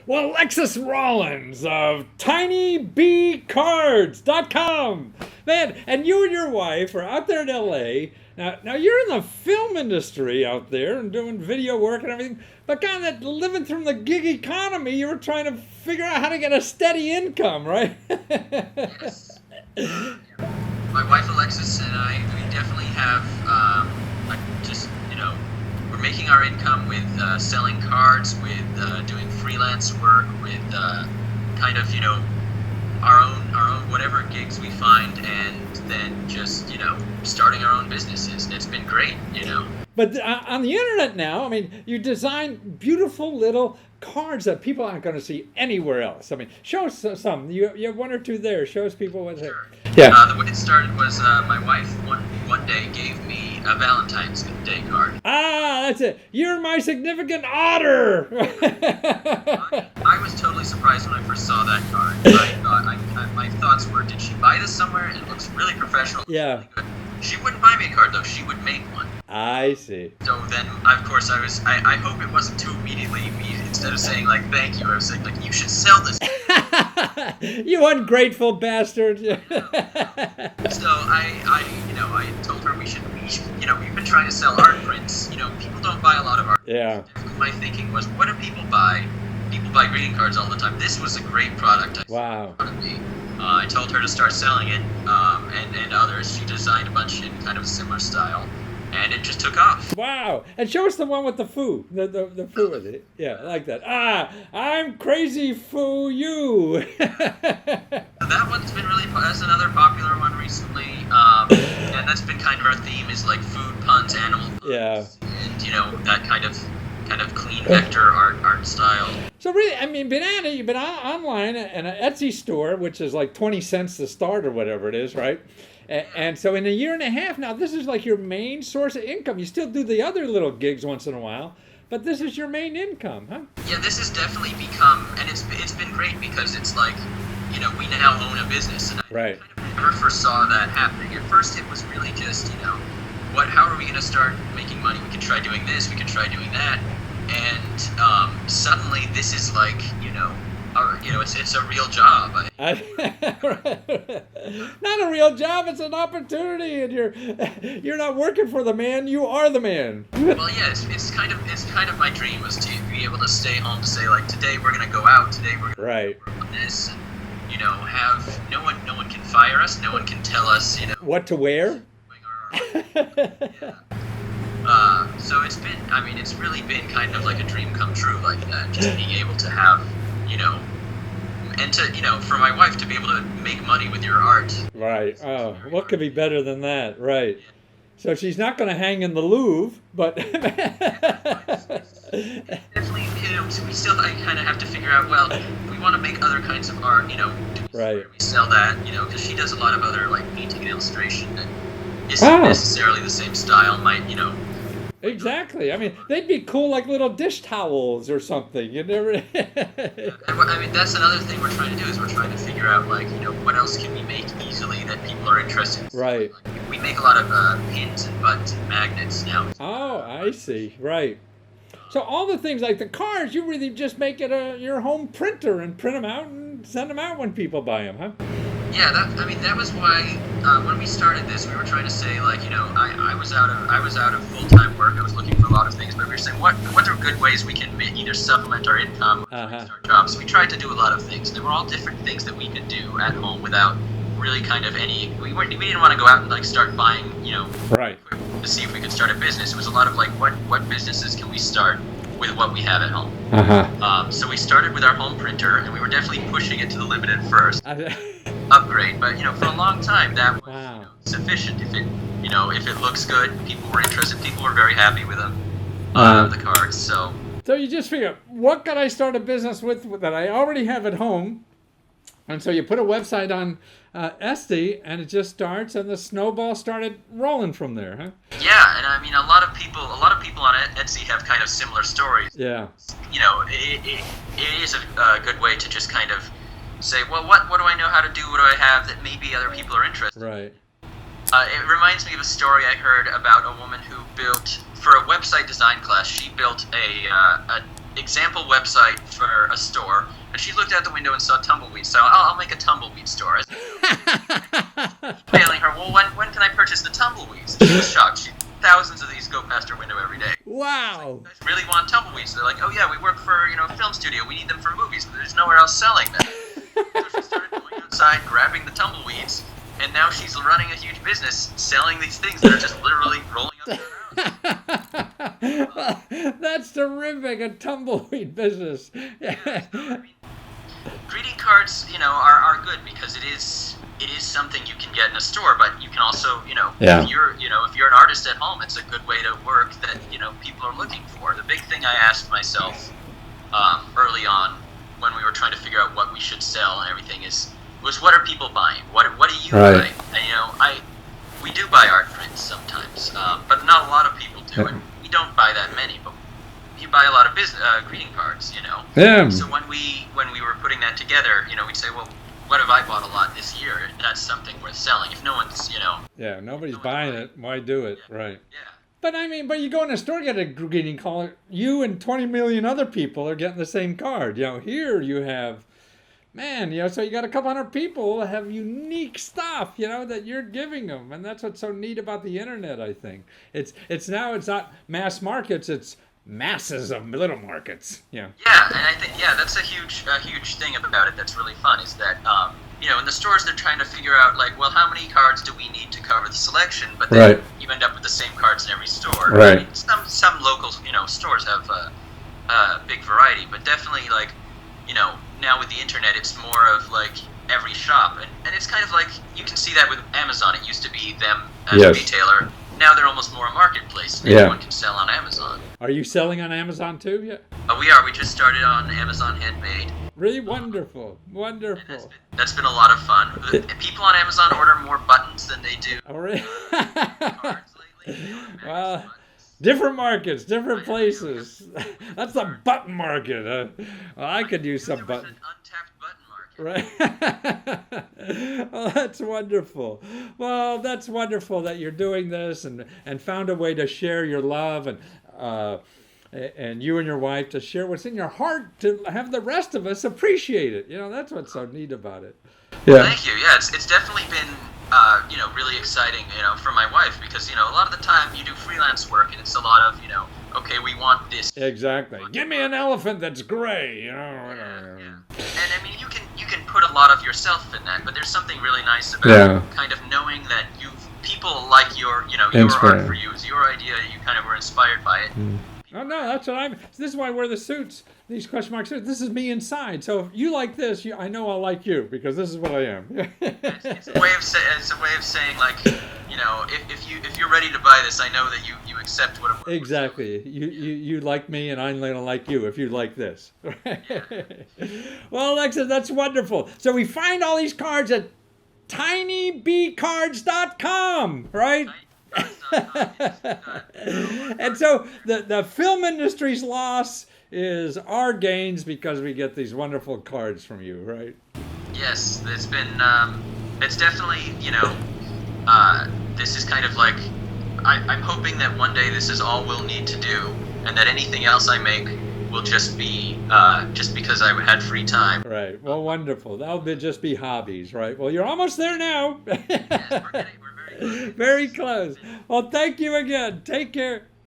Well, Alexis Rollins of TinyBCards.com. Man, and you and your wife are out there in LA. Now you're in the film industry out there and doing video work and everything. But God, that living through the gig economy, you were trying to figure out how to get a steady income, right? Yes. My wife Alexis and I, we definitely have, like just, we're making our income with selling cards, with doing freelance work, with kind of, our own whatever gigs we find, and then just, starting our own businesses. And it's been great. But on the internet now, I mean, you design beautiful little cards that people aren't going to see anywhere else. I mean, show us some. You have one or two there. Show us people what's Sure. it. Yeah. The way it started was my wife one day gave me a Valentine's Day card. Ah, that's it. You're my significant otter. I was totally surprised when I first saw that card. My thoughts were, did she buy this somewhere? It looks really professional. Yeah. Really good. She wouldn't buy me a card though. She would make one. I see. So then, of course, I hope it wasn't too immediately. Instead of saying like thank you, I was saying like you should sell this. You ungrateful bastard. So I told her we should, we've been trying to sell art prints. People don't buy a lot of art. Yeah. My thinking was, what do people buy? People buy greeting cards all the time. This was a great product. Wow. I told her to start selling it, and others. She designed a bunch in kind of a similar style, and it just took off. Wow. And show us the one with the foo. The foo with it. Yeah, I like that. Ah, I'm crazy foo you. That one's been that's another popular one recently, and that's been kind of our theme is like food puns, animal puns, Yeah. and that kind of clean vector art style. So really, I mean, you've been online in an Etsy store, which is like 20 cents to start or whatever it is, right? And so in a year and a half now, this is like your main source of income. You still do the other little gigs once in a while, but this is your main income, huh? Yeah, this has definitely become, and it's been great because it's like, we now own a business, and Right. I kind of never first saw that happening. At first, it was really just, how are we going to start making money? We could try doing this, we could try doing that, and suddenly this is like, it's a real job. Not a real job, it's an opportunity, and you're not working for the man, you are the man. Well, yeah, it's kind of my dream was to be able to stay home to say like today we're gonna go out, today we're gonna Right. work on this, and have no one can fire us, no one can tell us What to wear? yeah. So it's really been kind of like a dream come true like that, just being able to have, and to, for my wife to be able to make money with your art. Right. Oh, what could be better than that? Right. So she's not going to hang in the Louvre, but Definitely, so we still kind of have to figure out, well, if we want to make other kinds of art, Right. we sell that, because she does a lot of other, like, painting and illustration that isn't necessarily the same style, Exactly. I mean, they'd be cool like little dish towels or something. You never. I mean, that's another thing we're trying to do is we're trying to figure out, like, what else can we make easily that people are interested in. Right. Like, we make a lot of pins and buttons and magnets now. Oh, I see. Right. So all the things like the cards, you really just make it your home printer and print them out and send them out when people buy them, huh? Yeah, that was why when we started this, we were trying to say like, I was out of full-time work. I was looking for a lot of things, but we were saying what are good ways we can either supplement our income or start jobs. So we tried to do a lot of things. They were all different things that we could do at home without really kind of any. We didn't want to go out and like start buying, Right. to see if we could start a business. It was a lot of like what businesses can we start with what we have at home. So we started with our home printer, and we were definitely pushing it to the limit at first. Upgrade, but for a long time that was sufficient. If it looks good, people were interested, people were very happy with them, the cards. So you just figure, what can I start a business with that I already have at home? And so you put a website on Etsy, and it just starts, and the snowball started rolling from there, huh? Yeah, and I mean, a lot of people on Etsy have kind of similar stories. Yeah. It is a good way to just kind of say, well, what do I know how to do? What do I have that maybe other people are interested in? Right. It reminds me of a story I heard about a woman who built, for a website design class, she built example website for a store, and she looked out the window and saw tumbleweeds. So I'll make a tumbleweed store. I was emailing her, well, when can I purchase the tumbleweeds? She was shocked. Thousands of these go past her window every day. Wow. You guys really want tumbleweeds? They're like, oh yeah, we work for a film studio. We need them for movies, but there's nowhere else selling them. So she started going outside, grabbing the tumbleweeds, and now she's running a huge business selling these things that are just literally rolling up to her house. That's terrific, a tumbleweed business. Yeah, so, I mean, greeting cards, are good because it is something you can get in a store, but you can also, Yeah. if you're an artist at home, it's a good way to work that, people are looking for. The big thing I asked myself early on when we were trying to figure out what we should sell and everything was what are people buying? What do you Right. buy? And, we do buy art prints sometimes, but not a lot of people do it. We don't buy that many, but you buy a lot of greeting cards, Yeah. So when we were putting that together, we'd say, well, what have I bought a lot this year? That's something worth selling. If no one's, Yeah, nobody's buying it. Why do it? Right. yeah. But you go in a store, get a greeting card. You and 20 million other people are getting the same card. Here you have, so you got a couple hundred people that have unique stuff, that you're giving them, and that's what's so neat about the internet. I think it's not mass markets, it's masses of little markets. Yeah. Yeah, and I think that's a huge thing about it. That's really fun. Is that in the stores they're trying to figure out like, well, how many cards do we need to cover the selection? But then Right. you end up with the same cards in every store. Right. I mean, some local stores have a big variety, but definitely like now with the internet it's more of like every shop, and it's kind of like you can see that with Amazon. It used to be them as a Yes. retailer. Now they're almost more a marketplace. Yeah. Everyone can sell on Amazon. Are you selling on Amazon too? Yeah. We are. We just started on Amazon Handmade. Really wonderful. And Wonderful. that's been a lot of fun. People on Amazon order more buttons than they do All right. cards lately. They order more Well, buttons. different markets, different places. That's the button market. Well, I could use some There was button. an untapped button market. Right. Well, that's wonderful. Well, that's wonderful that you're doing this and found a way to share your love and you and your wife to share what's in your heart to have the rest of us appreciate it. That's what's so neat about it. Yeah. Thank you. Yeah, it's definitely been really exciting, for my wife because a lot of the time you do freelance work and it's a lot of okay, we want this. Exactly. Give me an elephant that's gray. Yeah. And I mean, you can put a lot of yourself in that, but there's something really nice about Yeah. kind of knowing that people like your art Inspired. for you. It's your idea. You kind of were inspired by it. Oh no, that's what I'm. This is why I wear the suits. These question mark suits. This is me inside. So if you like this, I know I'll like you because this is what I am. It's a way of saying like, if you're ready to buy this, I know that you accept what I'm. Exactly. You like me, and I'm gonna like you if you like this. Well, Alexa, that's wonderful. So we find all these cards at tinybcards.com, right? And so the film industry's loss is our gains because we get these wonderful cards from you, right? Yes, it's been it's definitely this is kind of like I'm hoping that one day this is all we'll need to do, and that anything else I make will just be just because I had free time. Right. Well, wonderful. That'll just be hobbies, right? Well, you're almost there now. Yes, we're very close. Very close. Well, thank you again. Take care.